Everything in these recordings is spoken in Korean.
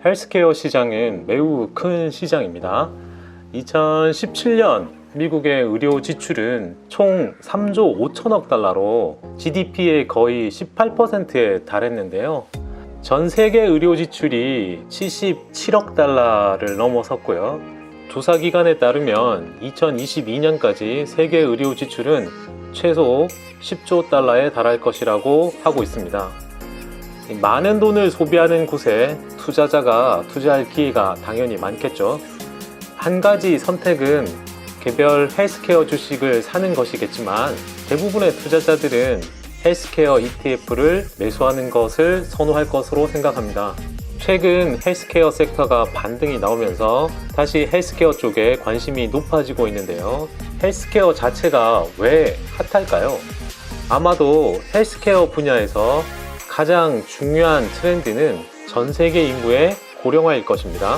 헬스케어 시장은 매우 큰 시장입니다. 2017년 미국의 의료 지출은 총 3조 5천억 달러로 GDP의 거의 18%에 달했는데요. 전 세계 의료 지출이 77억 달러를 넘어섰고요. 조사기관에 따르면 2022년까지 세계 의료 지출은 최소 10조 달러에 달할 것이라고 하고 있습니다. 많은 돈을 소비하는 곳에 투자자가 투자할 기회가 당연히 많겠죠. 한 가지 선택은 개별 헬스케어 주식을 사는 것이겠지만 대부분의 투자자들은 헬스케어 ETF를 매수하는 것을 선호할 것으로 생각합니다. 최근 헬스케어 섹터가 반등이 나오면서 다시 헬스케어 쪽에 관심이 높아지고 있는데요. 헬스케어 자체가 왜 핫할까요? 아마도 헬스케어 분야에서 가장 중요한 트렌드는 전 세계 인구의 고령화일 것입니다.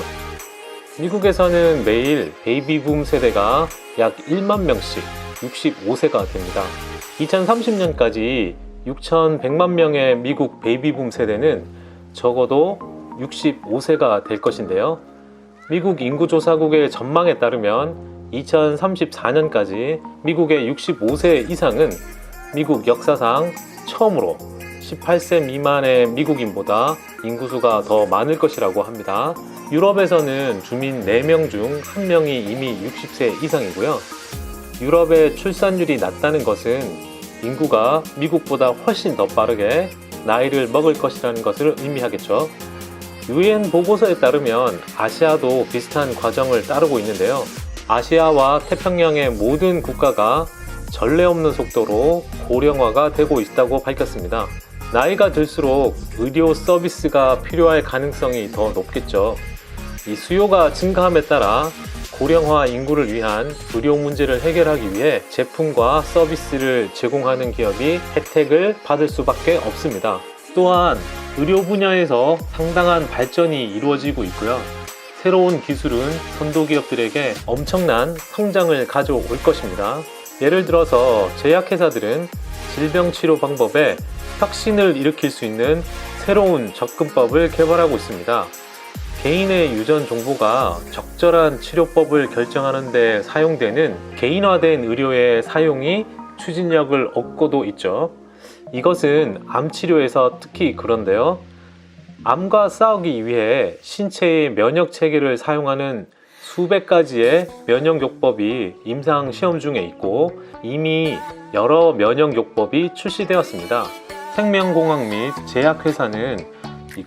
미국에서는 매일 베이비붐 세대가 약 1만 명씩 65세가 됩니다. 2030년까지 6,100만 명의 미국 베이비붐 세대는 적어도 65세가 될 것인데요. 미국 인구조사국의 전망에 따르면 2034년까지 미국의 65세 이상은 미국 역사상 처음으로 18세 미만의 미국인보다 인구수가 더 많을 것이라고 합니다. 유럽에서는 주민 4명 중 1명이 이미 60세 이상이고요. 유럽의 출산율이 낮다는 것은 인구가 미국보다 훨씬 더 빠르게 나이를 먹을 것이라는 것을 의미하겠죠. UN 보고서에 따르면 아시아도 비슷한 과정을 따르고 있는데요. 아시아와 태평양의 모든 국가가 전례 없는 속도로 고령화가 되고 있다고 밝혔습니다. 나이가 들수록 의료 서비스가 필요할 가능성이 더 높겠죠. 이 수요가 증가함에 따라 고령화 인구를 위한 의료 문제를 해결하기 위해 제품과 서비스를 제공하는 기업이 혜택을 받을 수밖에 없습니다. 또한 의료 분야에서 상당한 발전이 이루어지고 있고요. 새로운 기술은 선도 기업들에게 엄청난 성장을 가져올 것입니다. 예를 들어서 제약회사들은 질병 치료 방법에 혁신을 일으킬 수 있는 새로운 접근법을 개발하고 있습니다. 개인의 유전 정보가 적절한 치료법을 결정하는 데 사용되는 개인화된 의료의 사용이 추진력을 얻고도 있죠. 이것은 암 치료에서 특히 그런데요. 암과 싸우기 위해 신체의 면역 체계를 사용하는 수백 가지의 면역요법이 임상 시험 중에 있고 이미 여러 면역요법이 출시되었습니다. 생명공학 및 제약회사는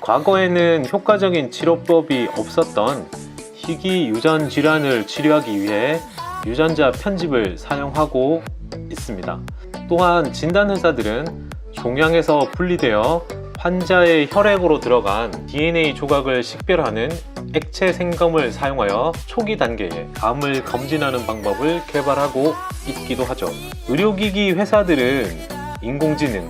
과거에는 효과적인 치료법이 없었던 희귀 유전 질환을 치료하기 위해 유전자 편집을 사용하고 있습니다. 또한 진단회사들은 종양에서 분리되어 환자의 혈액으로 들어간 DNA 조각을 식별하는 액체 생검을 사용하여 초기 단계에 암을 검진하는 방법을 개발하고 있기도 하죠. 의료기기 회사들은 인공지능,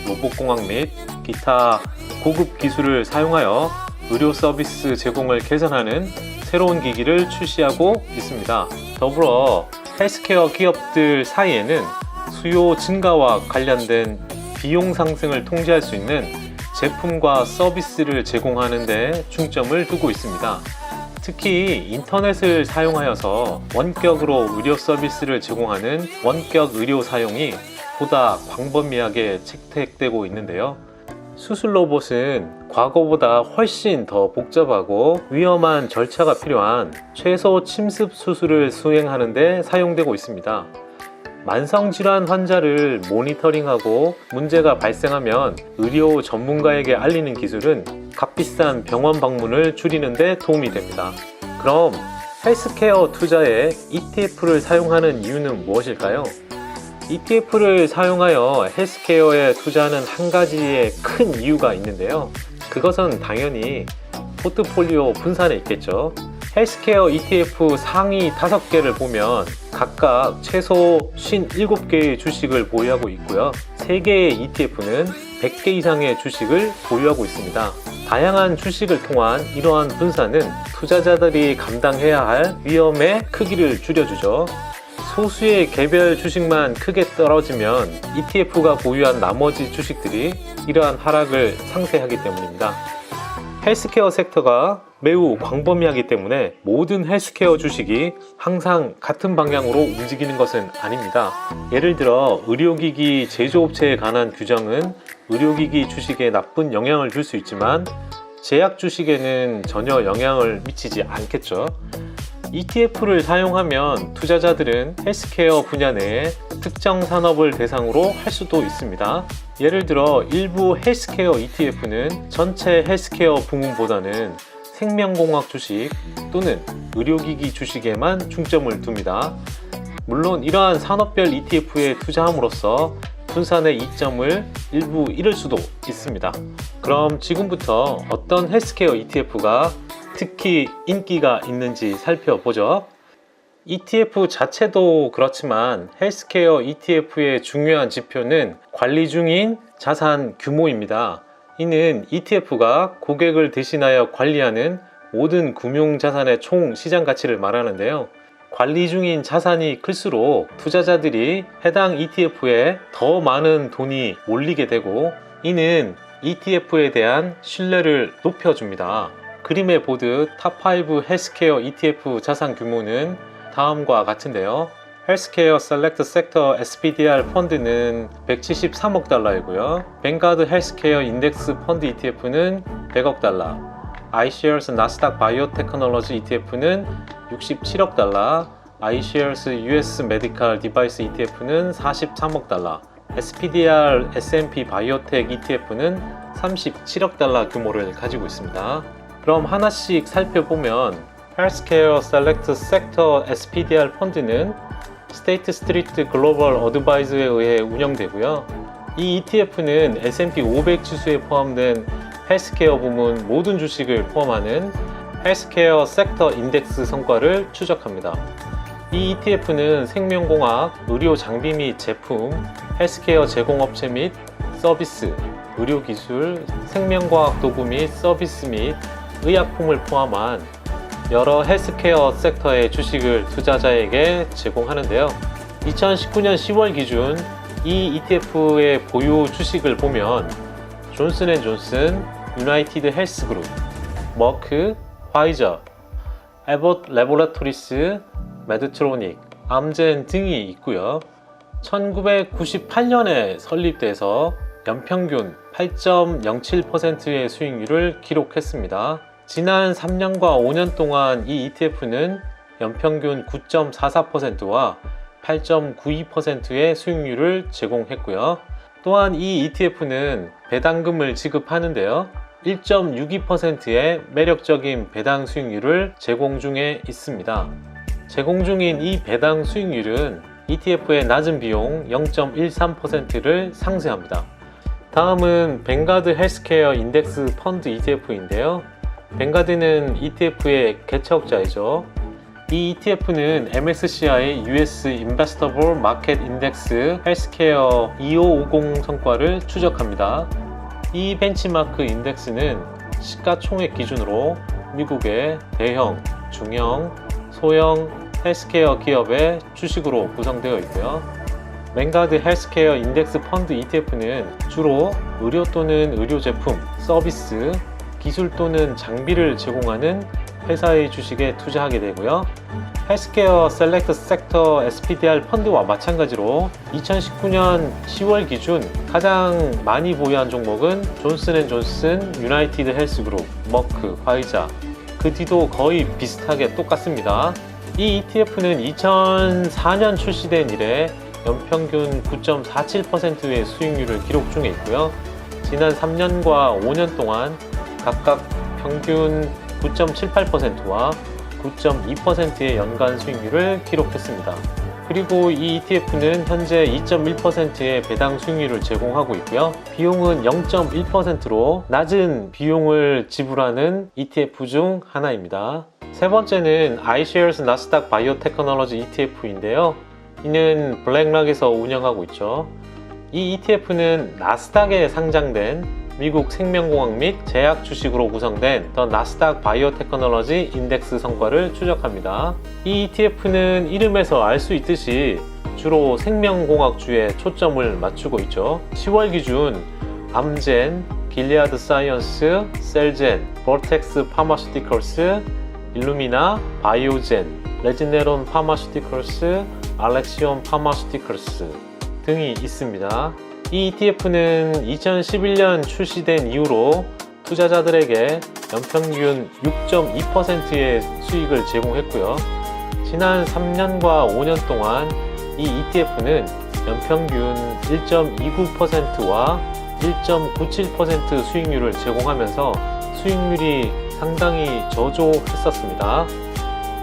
로봇공학 및 기타 고급 기술을 사용하여 의료 서비스 제공을 개선하는 새로운 기기를 출시하고 있습니다. 더불어 헬스케어 기업들 사이에는 수요 증가와 관련된 비용 상승을 통제할 수 있는 제품과 서비스를 제공하는 데 중점을 두고 있습니다. 특히 인터넷을 사용하여서 원격으로 의료 서비스를 제공하는 원격 의료 사용이 보다 광범위하게 채택되고 있는데요. 수술 로봇은 과거보다 훨씬 더 복잡하고 위험한 절차가 필요한 최소 침습 수술을 수행하는 데 사용되고 있습니다. 만성질환 환자를 모니터링하고 문제가 발생하면 의료 전문가에게 알리는 기술은 값비싼 병원 방문을 줄이는 데 도움이 됩니다. 그럼 헬스케어 투자에 ETF를 사용하는 이유는 무엇일까요? ETF를 사용하여 헬스케어에 투자하는 한 가지의 큰 이유가 있는데요. 그것은 당연히 포트폴리오 분산에 있겠죠. 헬스케어 ETF 상위 5개를 보면 각각 최소 57개의 주식을 보유하고 있고요. 3개의 ETF는 100개 이상의 주식을 보유하고 있습니다. 다양한 주식을 통한 이러한 분산은 투자자들이 감당해야 할 위험의 크기를 줄여주죠. 소수의 개별 주식만 크게 떨어지면 ETF가 보유한 나머지 주식들이 이러한 하락을 상쇄하기 때문입니다. 헬스케어 섹터가 매우 광범위하기 때문에 모든 헬스케어 주식이 항상 같은 방향으로 움직이는 것은 아닙니다. 예를 들어 의료기기 제조업체에 관한 규정은 의료기기 주식에 나쁜 영향을 줄 수 있지만 제약 주식에는 전혀 영향을 미치지 않겠죠. ETF를 사용하면 투자자들은 헬스케어 분야 내에 특정 산업을 대상으로 할 수도 있습니다. 예를 들어 일부 헬스케어 ETF는 전체 헬스케어 부문보다는 생명공학 주식 또는 의료기기 주식에만 중점을 둡니다. 물론 이러한 산업별 ETF에 투자함으로써 분산의 이점을 일부 잃을 수도 있습니다. 그럼 지금부터 어떤 헬스케어 ETF가 특히 인기가 있는지 살펴보죠. ETF 자체도 그렇지만 헬스케어 ETF의 중요한 지표는 관리 중인 자산 규모입니다. 이는 ETF가 고객을 대신하여 관리하는 모든 금융자산의 총 시장 가치를 말하는데요. 관리 중인 자산이 클수록 투자자들이 해당 ETF에 더 많은 돈이 몰리게 되고 이는 ETF에 대한 신뢰를 높여줍니다. 그림에 보듯 탑5 헬스케어 ETF 자산 규모는 다음과 같은데요. 헬스케어 셀렉트 섹터 SPDR 펀드는 173억 달러이고요. 뱅가드 헬스케어 인덱스 펀드 ETF는 100억 달러, iShares 나스닥 바이오테크놀로지 ETF는 67억 달러, iShares US 메디컬 디바이스 ETF는 43억 달러, SPDR S&P 바이오텍 ETF는 37억 달러 규모를 가지고 있습니다. 그럼 하나씩 살펴보면 헬스케어 셀렉트 섹터 SPDR 펀드는 스테이트 스트리트 글로벌 어드바이저에 의해 운영되고요. 이 ETF는 S&P 500 지수에 포함된 헬스케어 부문 모든 주식을 포함하는 헬스케어 섹터 인덱스 성과를 추적합니다. 이 ETF는 생명공학, 의료 장비 및 제품, 헬스케어 제공업체 및 서비스, 의료기술, 생명과학 도구 및 서비스 및 의약품을 포함한 여러 헬스케어 섹터의 주식을 투자자에게 제공하는데요. 2019년 10월 기준 이 ETF의 보유 주식을 보면 존슨앤존슨, 유나이티드 헬스그룹, 머크, 화이저, 에봇 레보라토리스, 메드트로닉, 암젠 등이 있고요. 1998년에 설립돼서 연평균 8.07%의 수익률을 기록했습니다. 지난 3년과 5년 동안 이 ETF는 연평균 9.44%와 8.92%의 수익률을 제공했고요. 또한 이 ETF는 배당금을 지급하는데요. 1.62%의 매력적인 배당 수익률을 제공 중에 있습니다. 제공 중인 이 배당 수익률은 ETF의 낮은 비용 0.13%를 상쇄합니다. 다음은 뱅가드 헬스케어 인덱스 펀드 ETF인데요. 뱅가드는 ETF의 개척자이죠. 이 ETF는 MSCI US Investable Market Index 헬스케어 2550 성과를 추적합니다. 이 벤치마크 인덱스는 시가총액 기준으로 미국의 대형, 중형, 소형 헬스케어 기업의 주식으로 구성되어 있고요. 뱅가드 헬스케어 인덱스 펀드 ETF는 주로 의료 또는 의료 제품, 서비스, 기술 또는 장비를 제공하는 회사의 주식에 투자하게 되고요. 헬스케어 셀렉트 섹터 SPDR 펀드와 마찬가지로 2019년 10월 기준 가장 많이 보유한 종목은 존슨앤존슨, 유나이티드 헬스그룹, 머크, 화이자, 그 뒤도 거의 비슷하게 똑같습니다. 이 ETF는 2004년 출시된 이래 연평균 9.47%의 수익률을 기록 중에 있고요. 지난 3년과 5년 동안 각각 평균 9.78%와 9.2%의 연간 수익률을 기록했습니다. 그리고 이 ETF는 현재 2.1%의 배당 수익률을 제공하고 있고요. 비용은 0.1%로 낮은 비용을 지불하는 ETF 중 하나입니다. 세 번째는 iShares 나스닥 바이오테크놀로지 ETF인데요. 이는 블랙락에서 운영하고 있죠. 이 ETF는 나스닥에 상장된 미국 생명공학 및 제약 주식으로 구성된 더 나스닥 바이오테크놀로지 인덱스 성과를 추적합니다. 이 ETF는 이름에서 알 수 있듯이 주로 생명공학주에 초점을 맞추고 있죠. 10월 기준 암젠, 길리아드 사이언스, 셀젠, 버텍스 파마슈티컬스, 일루미나, 바이오젠, 레지네론 파마슈티컬스, 알렉시온 파마슈티컬스 등이 있습니다. 이 ETF는 2011년 출시된 이후로 투자자들에게 연평균 6.2%의 수익을 제공했고요. 지난 3년과 5년 동안 이 ETF는 연평균 1.29%와 1.97% 수익률을 제공하면서 수익률이 상당히 저조했었습니다.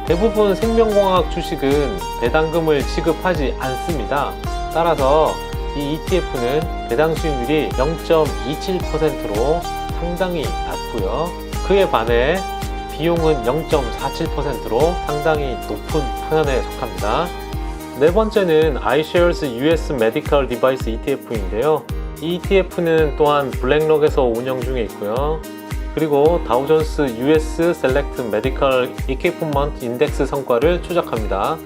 대부분 생명공학 주식은 배당금을 지급하지 않습니다. 따라서 이 ETF는 배당 수익률이 0.27%로 상당히 낮고요. 그에 반해 비용은 0.47%로 상당히 높은 편에 속합니다. 네 번째는 iShares US Medical Device ETF인데요. 이 ETF는 또한 블랙록에서 운영 중에 있고요. 그리고 다우존스 US Select Medical Equipment Index 성과를 추적합니다.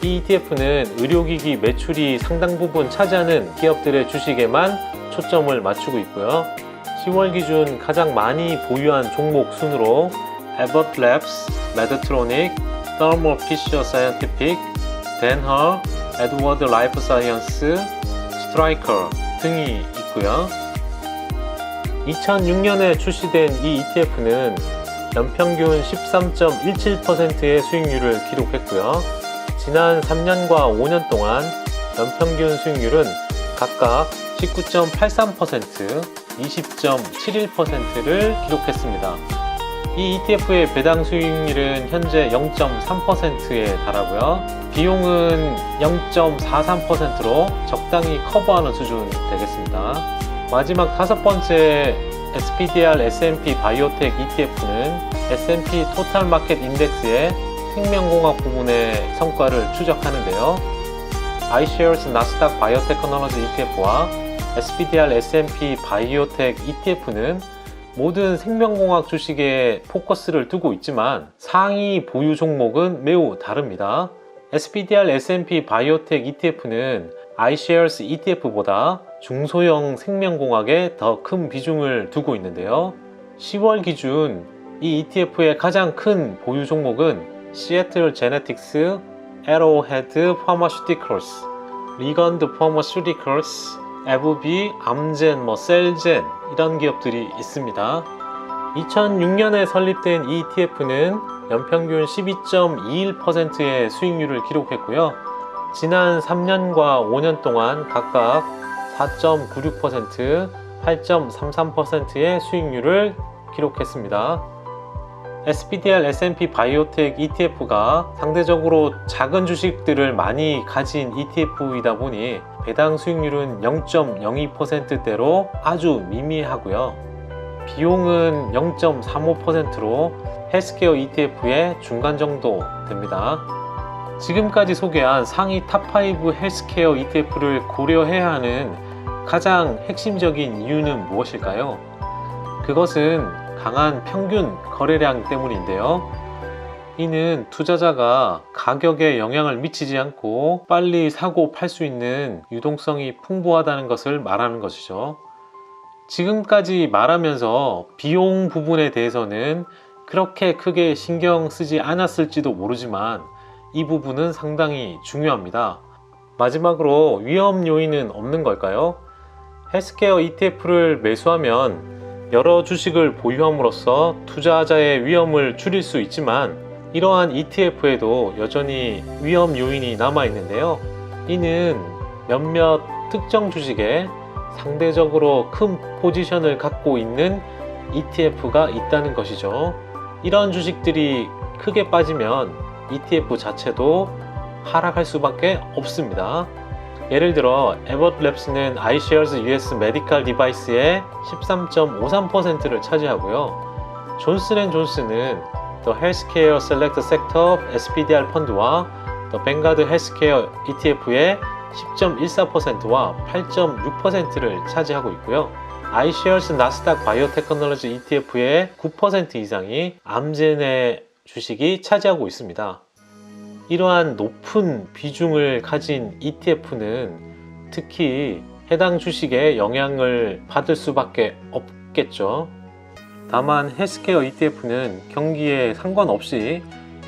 이 ETF는 의료기기 매출이 상당 부분 차지하는 기업들의 주식에만 초점을 맞추고 있고요. 10월 기준 가장 많이 보유한 종목 순으로 Abbott Labs, Medtronic, Thermo Fisher Scientific, Danaher, Edwards Lifesciences, Stryker 등이 있고요. 2006년에 출시된 이 ETF는 연평균 13.17%의 수익률을 기록했고요. 지난 3년과 5년 동안 연평균 수익률은 각각 19.83%, 20.71%를 기록했습니다. 이 ETF의 배당 수익률은 현재 0.3%에 달하고요. 비용은 0.43%로 적당히 커버하는 수준 되겠습니다. 마지막 다섯 번째 SPDR S&P 바이오텍 ETF는 S&P 토탈 마켓 인덱스의 생명공학 부분의 성과를 추적하는데요. iShares 나스닥 바이오테크놀로지 ETF와 SPDR S&P 바이오텍 ETF는 모든 생명공학 주식에 포커스를 두고 있지만 상위 보유 종목은 매우 다릅니다. SPDR S&P 바이오텍 ETF는 iShares ETF보다 중소형 생명공학에 더 큰 비중을 두고 있는데요. 10월 기준 이 ETF의 가장 큰 보유 종목은 시애틀 제네틱스, 에로헤드 파마슈티컬스, 리건드 파마슈티컬스, 에브비, 암젠, 셀젠 이런 기업들이 있습니다. 2006년에 설립된 이 ETF는 연평균 12.21%의 수익률을 기록했고요. 지난 3년과 5년 동안 각각 4.96%, 8.33%의 수익률을 기록했습니다. SPDR S&P 바이오텍 ETF가 상대적으로 작은 주식들을 많이 가진 ETF이다 보니 배당 수익률은 0.02%대로 아주 미미하고요. 비용은 0.35%로 헬스케어 ETF의 중간 정도 됩니다. 지금까지 소개한 상위 탑5 헬스케어 ETF를 고려해야 하는 가장 핵심적인 이유는 무엇일까요? 그것은 강한 평균 거래량 때문인데요. 이는 투자자가 가격에 영향을 미치지 않고 빨리 사고 팔 수 있는 유동성이 풍부하다는 것을 말하는 것이죠. 지금까지 말하면서 비용 부분에 대해서는 그렇게 크게 신경 쓰지 않았을지도 모르지만 이 부분은 상당히 중요합니다. 마지막으로 위험 요인은 없는 걸까요? 헬스케어 ETF를 매수하면 여러 주식을 보유함으로써 투자자의 위험을 줄일 수 있지만 이러한 ETF에도 여전히 위험 요인이 남아 있는데요. 이는 몇몇 특정 주식에 상대적으로 큰 포지션을 갖고 있는 ETF가 있다는 것이죠. 이런 주식들이 크게 빠지면 ETF 자체도 하락할 수밖에 없습니다. 예를 들어 에버트 랩스는 iShares US Medical Device의 13.53%를 차지하고요. 존슨앤존슨은 The Healthcare Select Sector SPDR 펀드와 The Vanguard Healthcare ETF의 10.14%와 8.6%를 차지하고 있고요. iShares 나스닥 바이오테크놀로지 ETF의 9% 이상이 암젠의 주식이 차지하고 있습니다. 이러한 높은 비중을 가진 ETF는 특히 해당 주식에 영향을 받을 수밖에 있겠죠. 다만 헬스케어 ETF는 경기에 상관없이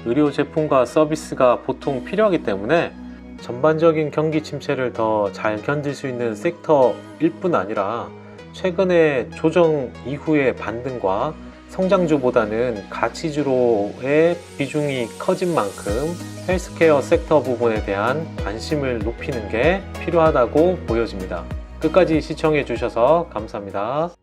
의료 제품과 서비스가 보통 필요하기 때문에 전반적인 경기 침체를 더 잘 견딜 수 있는 섹터일 뿐 아니라 최근의 조정 이후의 반등과 성장주보다는 가치주로의 비중이 커진 만큼 헬스케어 섹터 부분에 대한 관심을 높이는 게 필요하다고 보여집니다. 끝까지 시청해 주셔서 감사합니다.